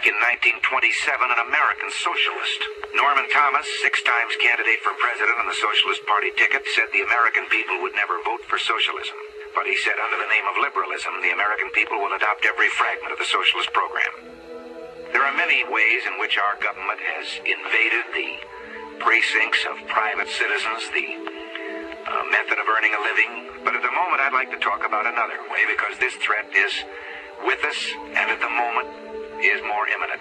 Back in 1927, an American socialist, Norman Thomas, 6 times candidate for president on the Socialist Party ticket, said the American people would never vote for socialism. But he said under the name of liberalism, the American people will adopt every fragment of the socialist program. There are many ways in which our government has invaded the precincts of private citizens, the method of earning a living. But at the moment, I'd like to talk about another way, because this threat is with us, and at the moment is more imminent.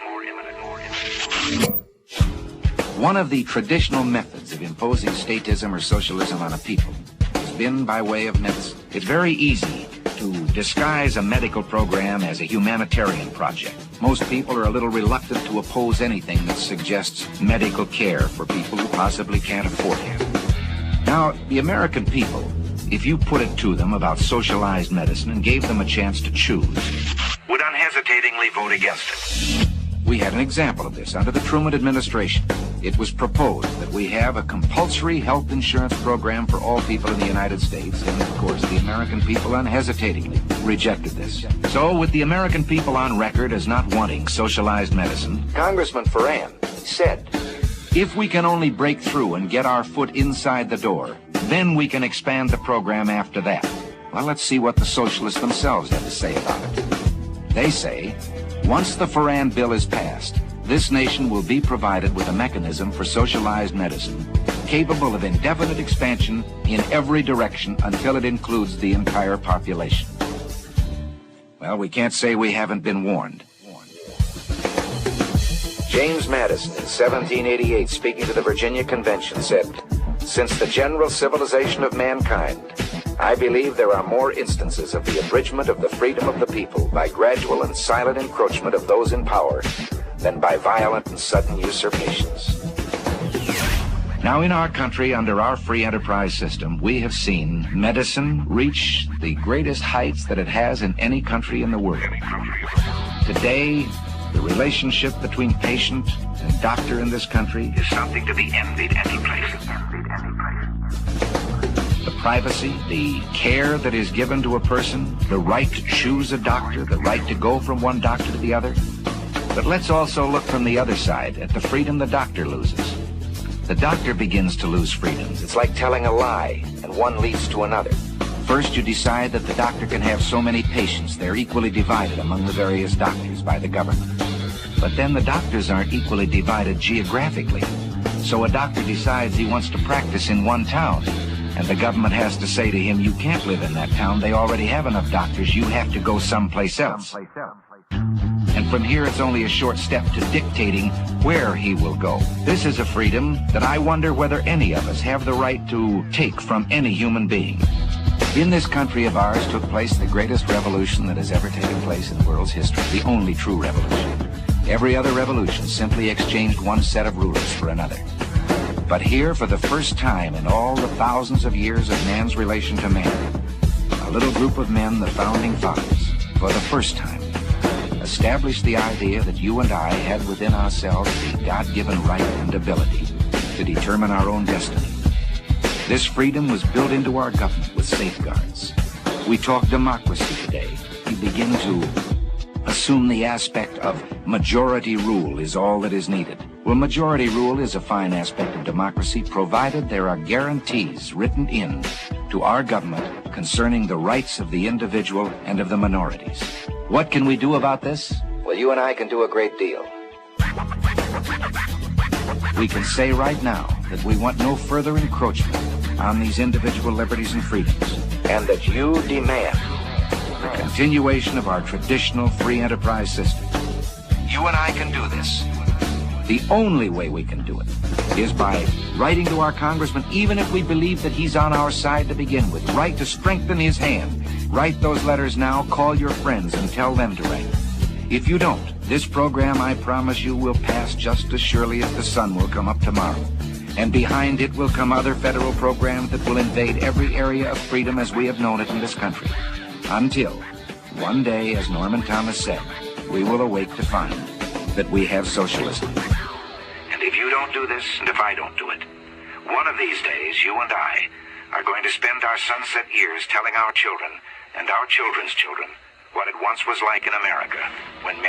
One of the traditional methods of imposing statism or socialism on a people has been by way of medicine. It's very easy to disguise a medical program as a humanitarian project. Most people are a little reluctant to oppose anything that suggests medical care for people who possibly can't afford it. Now, the American people, if you put it to them about socialized medicine and gave them a chance to choose, would unhesitatingly vote against it. We had an example of this under the Truman administration. It was proposed that we have a compulsory health insurance program for all people in the United States, and of course the American people unhesitatingly rejected this. So with the American people on record as not wanting socialized medicine, Congressman Ferrand said, if we can only break through and get our foot inside the door, then we can expand the program after that. Well, let's see what the socialists themselves have to say about it. They say, once the Ferrand bill is passed, this nation will be provided with a mechanism for socialized medicine capable of indefinite expansion in every direction until it includes the entire population. Well, we can't say we haven't been warned. James Madison, in 1788, speaking to the Virginia Convention, said, since the general civilization of mankind, I believe there are more instances of the abridgment of the freedom of the people by gradual and silent encroachment of those in power than by violent and sudden usurpations. Now, in our country, under our free enterprise system, we have seen medicine reach the greatest heights that it has in any country in the world. Today, the relationship between patient and doctor in this country is something to be envied any place. The privacy, the care that is given to a person, the right to choose a doctor, the right to go from one doctor to the other. But let's also look from the other side at the freedom the doctor loses. The doctor begins to lose freedoms. It's like telling a lie, and one leads to another. First, you decide that the doctor can have so many patients. They're equally divided among the various doctors by the government. But then the doctors aren't equally divided geographically. So a doctor decides he wants to practice in one town, and the government has to say to him, you can't live in that town. They already have enough doctors. You have to go someplace else. And from here, it's only a short step to dictating where he will go. This is a freedom that I wonder whether any of us have the right to take from any human being. In this country of ours took place the greatest revolution that has ever taken place in the world's history, the only true revolution. Every other revolution simply exchanged one set of rulers for another. But here, for the first time in all the thousands of years of man's relation to man, a little group of men, the founding fathers, for the first time, established the idea that you and I had within ourselves the God-given right and ability to determine our own destiny. This freedom was built into our government with safeguards. We talk democracy today. We begin to assume the aspect of majority rule is all that is needed. Well, majority rule is a fine aspect of democracy, provided there are guarantees written in to our government concerning the rights of the individual and of the minorities. What can we do about this? Well, you and I can do a great deal. We can say right now that we want no further encroachment on these individual liberties and freedoms, and that you demand the continuation of our traditional free enterprise system. You and I can do this. The only way we can do it is by writing to our congressman, even if we believe that he's on our side to begin with. Write to strengthen his hand. Write those letters now, call your friends, and tell them to write. If you don't, this program, I promise you, will pass just as surely as the sun will come up tomorrow. And behind it will come other federal programs that will invade every area of freedom as we have known it in this country. Until, one day, as Norman Thomas said, we will awake to find that we have socialism. And if you don't do this, and if I don't do it, one of these days, you and I are going to spend our sunset years telling our children and our children's children what it once was like in America when men